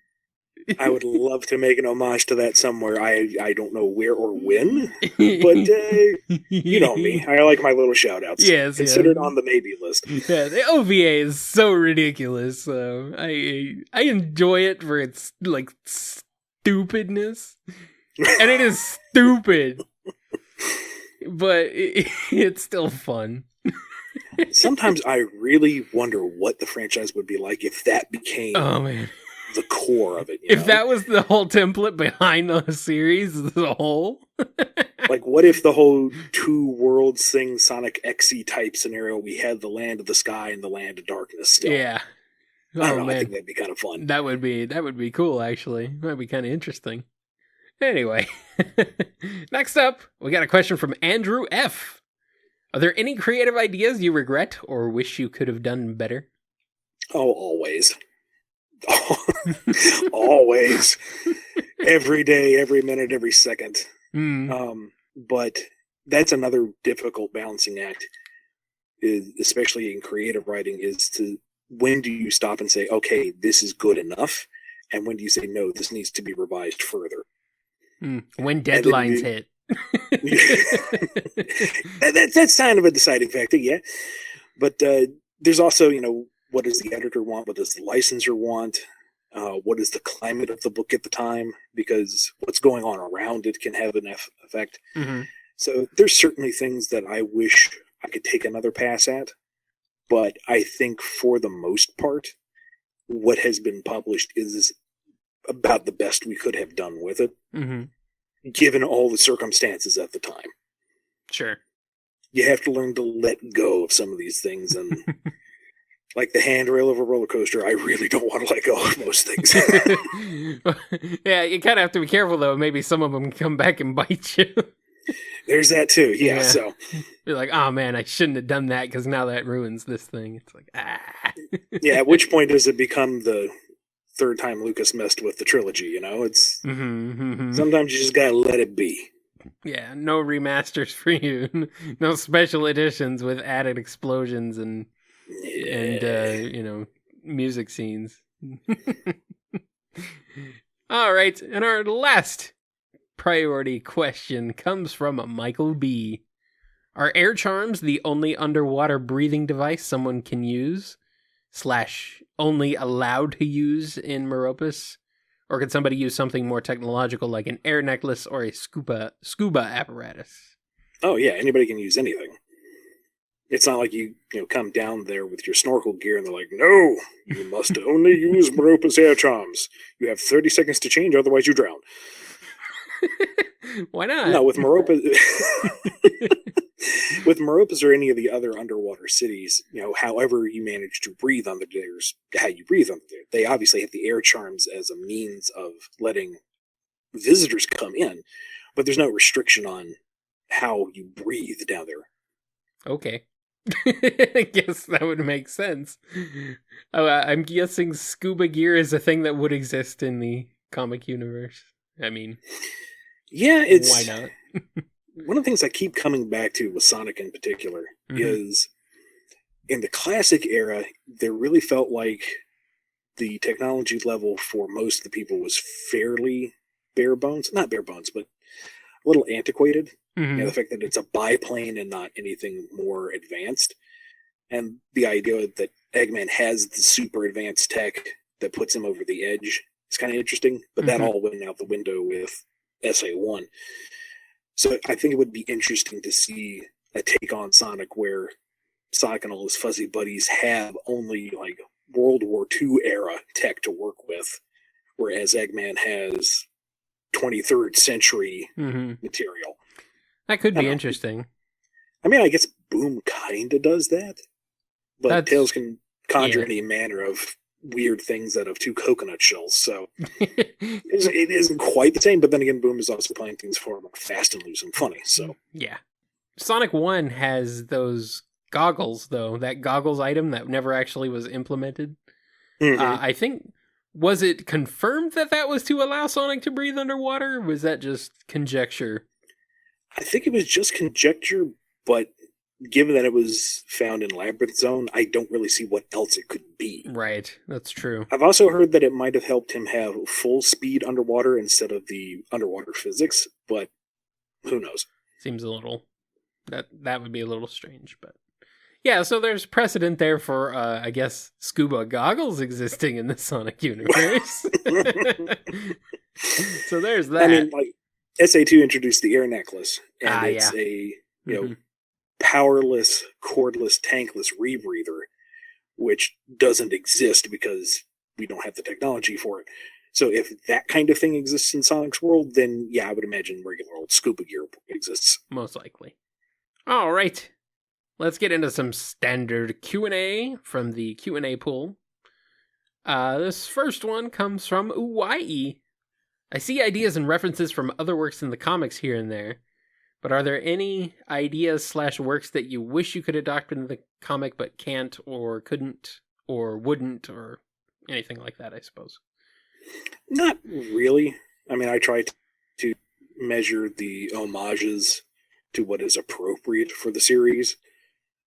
I would love to make an homage to that somewhere. I don't know where or when, but you know me. I like my little shout-outs. Yes, considered on the maybe list. Yeah, the OVA is so ridiculous. So I enjoy it for its like stupidness, and it is stupid, but it's still fun. Sometimes I really wonder what the franchise would be like if that became. Oh man. The core of it. If that was the whole template behind the series as a whole. Like, what if the whole 2 worlds thing, Sonic XE type scenario, we had the land of the sky and the land of darkness still? Yeah. I don't know, man. I think that'd be kind of fun. That would be cool, actually. That'd be kind of interesting. Anyway. Next up, we got a question from Andrew F. Are there any creative ideas you regret or wish you could have done better? Oh, always. Always. Every day, every minute, every second. But that's another difficult balancing act, especially in creative writing, is to when do you stop and say, okay, this is good enough, and when do you say, no, this needs to be revised further? When deadlines hit. That's kind of a deciding factor, yeah. But there's also, what does the editor want? What does the licensor want? What is the climate of the book at the time? Because what's going on around it can have an effect. Mm-hmm. So there's certainly things that I wish I could take another pass at. But I think for the most part, what has been published is about the best we could have done with it, given all the circumstances at the time. Sure. You have to learn to let go of some of these things and Like the handrail of a roller coaster, I really don't want to let go of most things. Yeah, you kind of have to be careful, though. Maybe some of them come back and bite you. There's that, too. Yeah, so. You're like, oh, man, I shouldn't have done that because now that ruins this thing. It's like, Yeah, at which point does it become the third time Lucas messed with the trilogy, you know? It's sometimes you just gotta let it be. Yeah, no remasters for you. No special editions with added explosions and music scenes. All right, and our last priority question comes from Michael B. Are air charms the only underwater breathing device someone can use / only allowed to use in Meropis? Or could somebody use something more technological like an air necklace or a scuba apparatus? Oh yeah, anybody can use anything. It's not like you come down there with your snorkel gear and they're like, no, you must only use Meropis air charms. You have 30 seconds to change, otherwise you drown. Why not? No, with Meropis... With Meropis or any of the other underwater cities, however you manage to breathe under there is how you breathe under there. They obviously have the air charms as a means of letting visitors come in, but there's no restriction on how you breathe down there. Okay. I guess that would make sense. I'm guessing scuba gear is a thing that would exist in the comic universe. I mean, yeah, why not? One of the things I keep coming back to with Sonic in particular is in the classic era, there really felt like the technology level for most of the people was fairly bare bones. Not bare bones, but a little antiquated. The fact that it's a biplane and not anything more advanced. And the idea that Eggman has the super advanced tech that puts him over the edge is kind of interesting. But that all went out the window with SA1. So I think it would be interesting to see a take on Sonic where Sonic and all his fuzzy buddies have only like World War II era tech to work with, whereas Eggman has 23rd century material. That could be interesting. I mean, I guess Boom kind of does that, but Tails can conjure any manner of weird things out of 2 coconut shells, so it isn't quite the same, but then again, Boom is also playing things for more fast and loose and funny, so. Yeah. Sonic 1 has those goggles, though, that goggles item that never actually was implemented. I think, was it confirmed that was to allow Sonic to breathe underwater, or was that just conjecture? I think it was just conjecture, but given that it was found in Labyrinth Zone, I don't really see what else it could be. Right, that's true. I've also heard that it might have helped him have full speed underwater instead of the underwater physics, but who knows? Seems a little... That would be a little strange, but... Yeah, so there's precedent there for, I guess, scuba goggles existing in the Sonic universe. So there's that. I mean, like, SA2 introduced the air necklace, and it's a, powerless, cordless, tankless rebreather, which doesn't exist because we don't have the technology for it. So if that kind of thing exists in Sonic's world, then yeah, I would imagine regular old scuba gear exists. Most likely. All right. Let's get into some standard Q&A from the Q&A pool. This first one comes from Uwai. I see ideas and references from other works in the comics here and there, but are there any ideas / works that you wish you could adopt into the comic but can't or couldn't or wouldn't or anything like that, I suppose? Not really. I mean, I try to measure the homages to what is appropriate for the series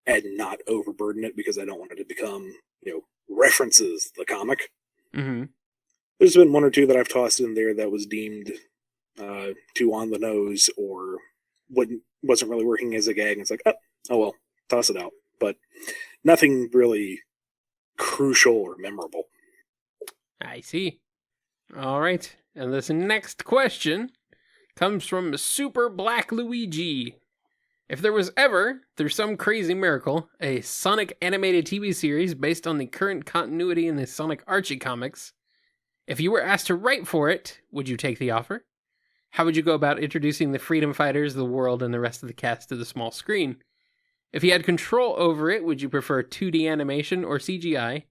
and not overburden it because I don't want it to become, references the comic. There's been 1 or 2 that I've tossed in there that was deemed too on the nose or wasn't really working as a gag. And it's like, oh well, toss it out. But nothing really crucial or memorable. I see. All right. And this next question comes from Super Black Luigi. If there was ever, through some crazy miracle, a Sonic animated TV series based on the current continuity in the Sonic Archie comics, if you were asked to write for it, would you take the offer? How would you go about introducing the Freedom Fighters, the world, and the rest of the cast to the small screen? If you had control over it, would you prefer 2D animation or CGI?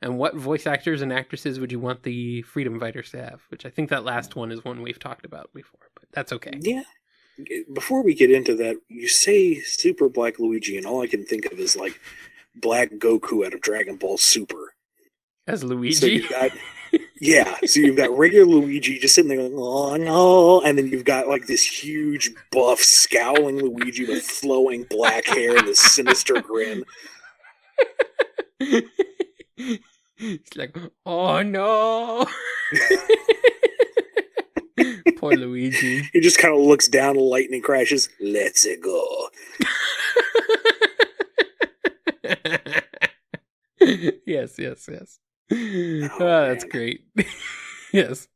And what voice actors and actresses would you want the freedom fighters to have? Which I think that last one is one we've talked about before, but that's okay. Yeah. Before we get into that, you say Super Black Luigi, and all I can think of is like Black Goku out of Dragon Ball Super. As Luigi? So you've got, so you've got regular Luigi just sitting there going, oh no, and then you've got like this huge, buff, scowling Luigi with flowing black hair and this sinister grin. It's like, oh no! Poor Luigi. He just kind of looks down, lightning crashes, let's it go. Yes. Oh, that's great. Yes.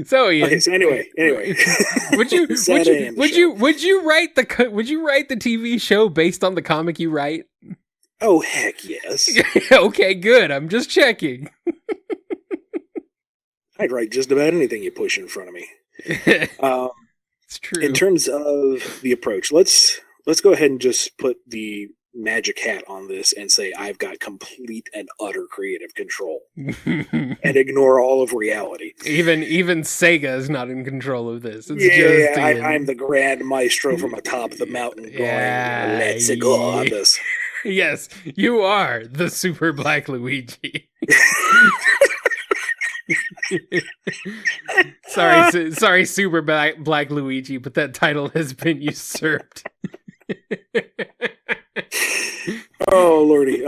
So Ian. Okay, so anyway. would you write the TV show based on the comic you write? Oh heck yes. Okay, good. I'm just checking. I'd write just about anything you push in front of me. It's true. In terms of the approach, let's go ahead and just put the magic hat on this and say I've got complete and utter creative control and ignore all of reality. Even Sega is not in control of this. It's I'm the grand maestro from atop the mountain going, let's go on this. Yes, you are the Super Black Luigi. Sorry, Super Black Luigi, but that title has been usurped. Oh lordy.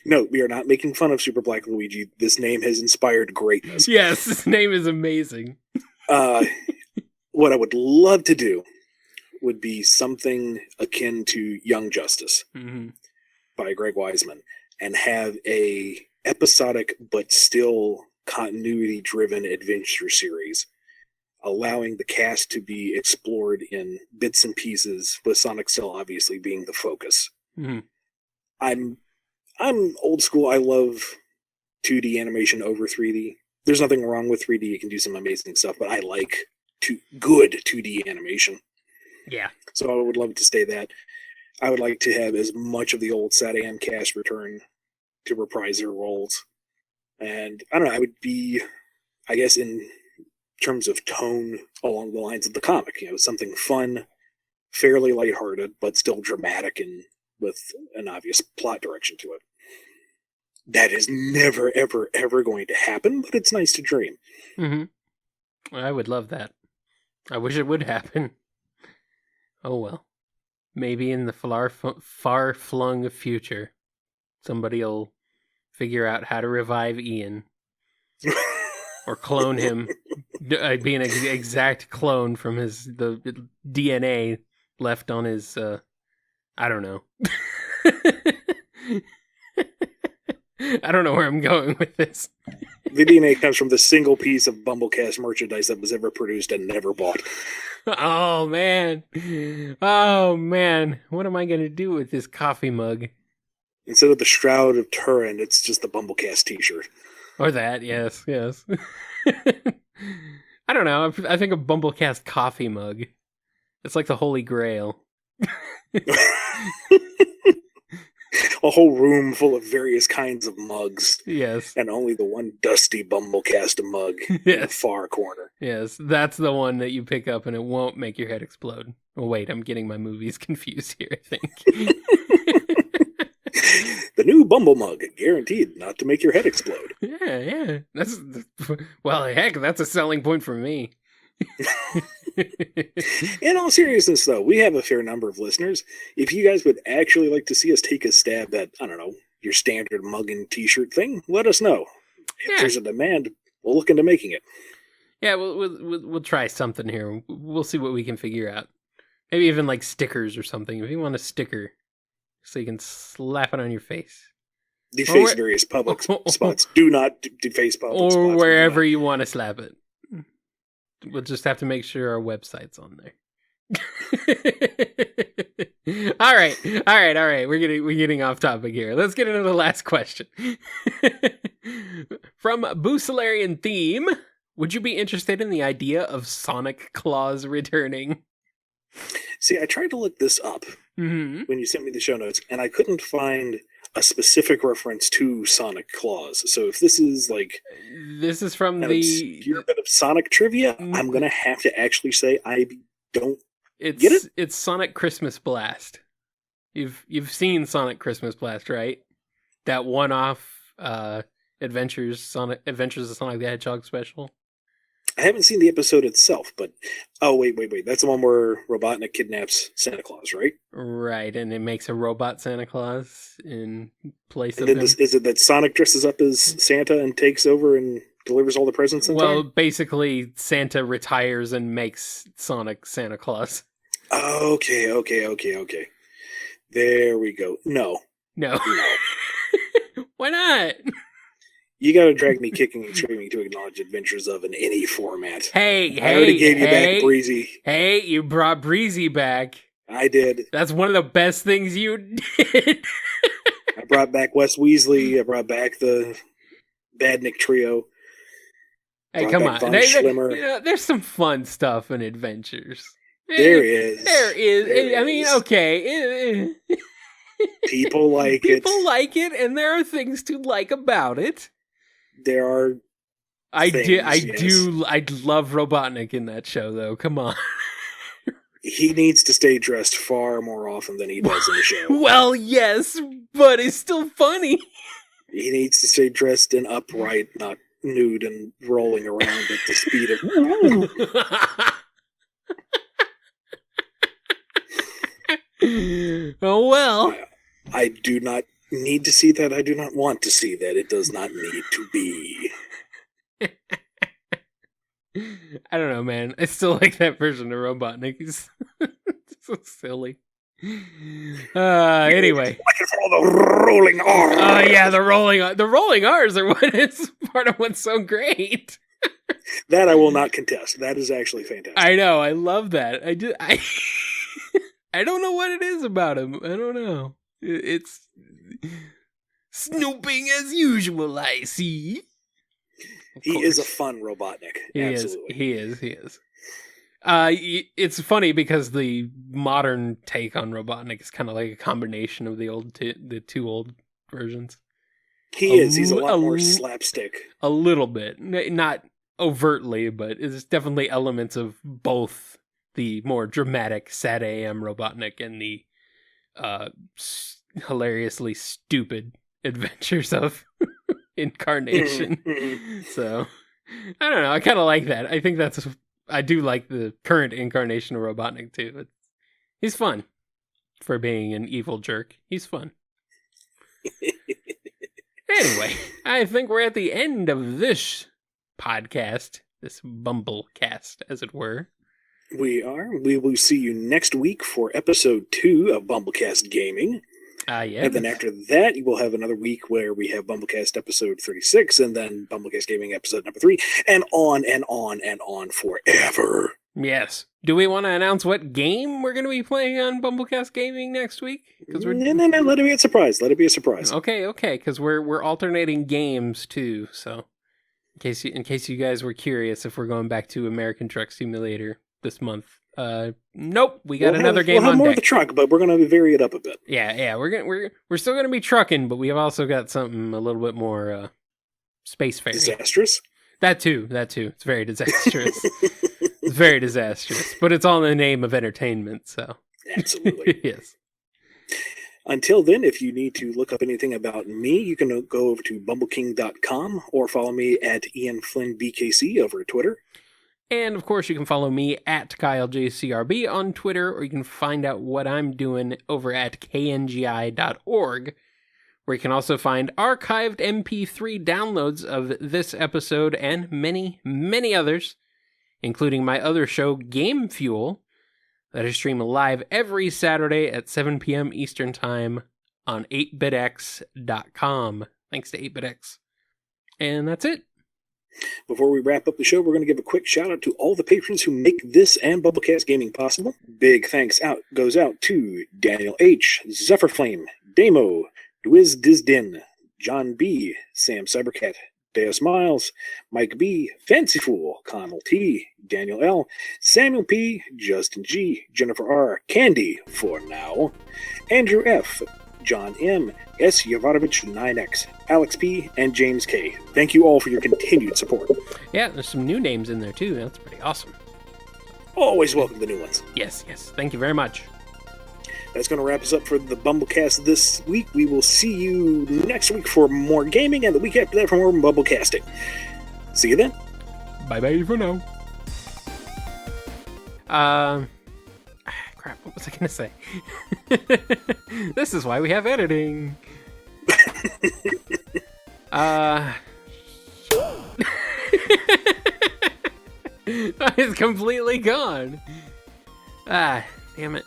No, we are not making fun of Super Black Luigi. This name has inspired greatness. Yes, this name is amazing. What I would love to do would be something akin to Young Justice by Greg Weisman, and have a episodic but still continuity-driven adventure series, allowing the cast to be explored in bits and pieces, with Sonic still obviously being the focus. Mm-hmm. I'm old school. I love 2D animation over 3D. There's nothing wrong with 3D. You can do some amazing stuff, but I like good 2D animation. Yeah. So I would love to stay that. I would like to have as much of the old SatAM cast return to reprise their roles. And I don't know, I would be, I guess, in terms of tone, along the lines of the comic. Something fun, fairly lighthearted, but still dramatic and with an obvious plot direction to it. That is never, ever, ever going to happen, but it's nice to dream. Mm-hmm. I would love that. I wish it would happen. Oh well. Maybe in the far-flung future, somebody will figure out how to revive Ian. Or clone him. Be an exact clone from the DNA left on his, I don't know. I don't know where I'm going with this. The DNA comes from the single piece of BumbleKast merchandise that was ever produced and never bought. Oh, man. What am I going to do with this coffee mug? Instead of the Shroud of Turin, it's just the BumbleKast t-shirt. Or that, yes. I don't know. I think a BumbleKast coffee mug. It's like the Holy Grail. A whole room full of various kinds of mugs. Yes. And only the one dusty BumbleKast mug in the far corner. Yes, that's the one that you pick up and it won't make your head explode. Oh, wait, I'm getting my movies confused here, I think. The new Bumble mug, guaranteed not to make your head explode. Yeah. Well, heck, that's a selling point for me. In all seriousness, though, we have a fair number of listeners. If you guys would actually like to see us take a stab at, I don't know, your standard mug and t-shirt thing, let us know. If there's a demand, we'll look into making it. Yeah, we'll try something here. We'll see what we can figure out. Maybe even like stickers or something. If you want a sticker, so you can slap it on your face. Deface various public spots. Do not deface public spots. Or wherever you want to slap it. We'll just have to make sure our website's on there. All right. We're getting off topic here. Let's get into the last question. From Boosalarian Theme, would you be interested in the idea of Sonic Claus returning? See, I tried to look this up Mm-hmm. when you sent me the show notes, and I couldn't find a specific reference to Sonic Claws. So if this is like This is from an obscure bit of Sonic trivia, I'm going to have to actually say I don't get it. It's Sonic Christmas Blast. You've seen Sonic Christmas Blast, right? That one-off Adventures of Sonic the Hedgehog special. I haven't seen the episode itself, but wait. That's the one where Robotnik kidnaps Santa Claus, right? Right, and it makes a robot Santa Claus in place And of then him. is it that Sonic dresses up as Santa and takes over and delivers all the presents in Well, time? basically, Santa retires and makes Sonic Santa Claus. Okay. There we go. No. Why not? You gotta drag me kicking and screaming to acknowledge Adventures of in any format. Hey, I already gave you back Breezy. Hey, you brought Breezy back. I did. That's one of the best things you did. I brought back Wes Weasley. I brought back the Badnik Trio. Hey, come on. Schlimmer. There's some fun stuff in Adventures. There is. There is. There I mean, is. okay. People like it. People like it, and there are things to like about it. There are. I yes. love Robotnik in that show, though. Come on. He needs to stay dressed far more often than he does in the show. Well, yes, but it's still funny. He needs to stay dressed and upright, not nude and rolling around at the speed of. Oh, well. I do not need to see that. I do not want to see that. It does not need to be. I don't know, man. I still like that version of Robotnik. He's so silly. Anyway. Looking for all the rolling R's. Oh, yeah, the rolling R's are what is part of what's so great. That I will not contest. That is actually fantastic. I know. I love that. I don't know what it is about him. I don't know. It's snooping as usual, I see. He is a fun Robotnik. Absolutely. He is. It's funny because the modern take on Robotnik is kind of like a combination of the two old versions. He's a lot more slapstick. A little bit. Not overtly, but it's definitely elements of both the more dramatic Sad AM Robotnik and the hilariously stupid Adventures of Incarnation. So, I don't know. I kind of like that. I think I do like the current incarnation of Robotnik too. He's fun for being an evil jerk. He's fun. Anyway, I think we're at the end of this podcast, this BumbleKast, as it were. We are. We will see you next week for episode 2 of BumbleKast Gaming. Yeah. And then after that, you will have another week where we have BumbleKast episode 36, and then BumbleKast Gaming episode number 3, and on and on and on forever. Yes. Do we want to announce what game we're going to be playing on BumbleKast Gaming next week? No. Let it be a surprise. Okay. Because we're alternating games too. So, in case you guys were curious, if we're going back to American Truck Simulator this month. Nope, we got another game on deck. We'll have more of the truck, but we're going to vary it up a bit. Yeah, we're still going to be trucking, but we've also got something a little bit more space faring. Disastrous? That too. It's very disastrous. It's very disastrous, but it's all in the name of entertainment, so. Absolutely. Yes. Until then, if you need to look up anything about me, you can go over to bumbleking.com or follow me at IanFlynnBKC over Twitter. And, of course, you can follow me at KyleJCRB on Twitter, or you can find out what I'm doing over at kngi.org, where you can also find archived MP3 downloads of this episode and many, many others, including my other show, Game Fuel, that I stream live every Saturday at 7 p.m. Eastern Time on 8bitx.com. Thanks to 8bitx. And that's it. Before we wrap up the show, we're going to give a quick shout out to all the patrons who make this and BumbleKast Gaming possible. Big thanks goes out to Daniel H., Zephyrflame, Damo, Dwiz Dizdin, John B., Sam Cybercat, Deus Miles, Mike B, Fancy Fool, Connell T, Daniel L, Samuel P, Justin G, Jennifer R, Candy, for now, Andrew F, John M, S. Yavarovich 9X, Alex P, and James K. Thank you all for your continued support. Yeah, there's some new names in there too. That's pretty awesome. Always welcome the new ones. Yes. Thank you very much. That's going to wrap us up for the BumbleKast this week. We will see you next week for more gaming, and the week after that for more BumbleKasting. See you then. Bye for now. Crap, what was I gonna say? This is why we have editing. It's completely gone. Damn it.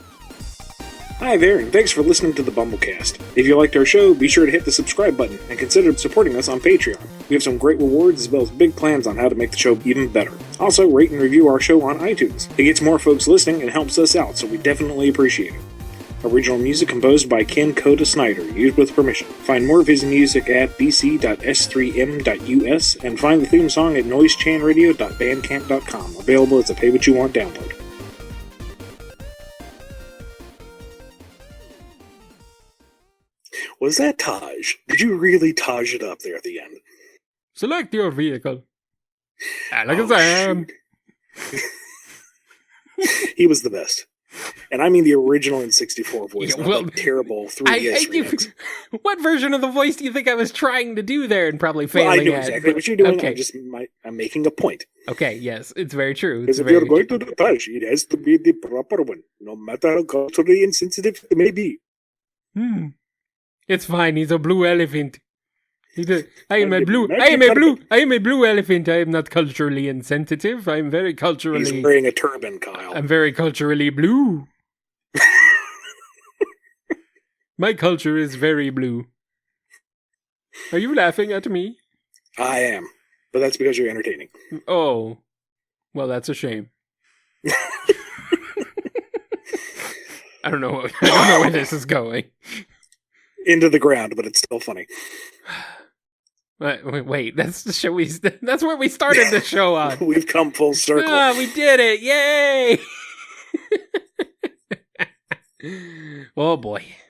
Hi there, and thanks for listening to the BumbleKast. If you liked our show, be sure to hit the subscribe button and consider supporting us on Patreon. We have some great rewards as well as big plans on how to make the show even better. Also, rate and review our show on iTunes. It gets more folks listening and helps us out, so we definitely appreciate it. Original music composed by Ken Coda Snyder, used with permission. Find more of his music at bc.s3m.us and find the theme song at noisechanradio.bandcamp.com, available as a pay-what-you-want download. Was that Taj? Did you really Taj it up there at the end? Select your vehicle. Alakazam. He was the best. And I mean the original N64 voice, not like terrible 3DS remix. What version of the voice do you think I was trying to do there and probably failing at? I know exactly what you're doing. Okay. I'm making a point. Okay, yes, it's very true. Because if you're going to the Taj, it has to be the proper one, no matter how culturally insensitive it may be. It's fine. He's a blue elephant. I am a blue elephant. I am not culturally insensitive. I am very culturally. He's wearing a turban, Kyle. I'm very culturally blue. My culture is very blue. Are you laughing at me? I am, but that's because you're entertaining. Oh, well, that's a shame. I don't know where this is going. Into the ground, but it's still funny. Wait, that's the show. That's where we started the show on. We've come full circle. We did it! Yay! Oh boy.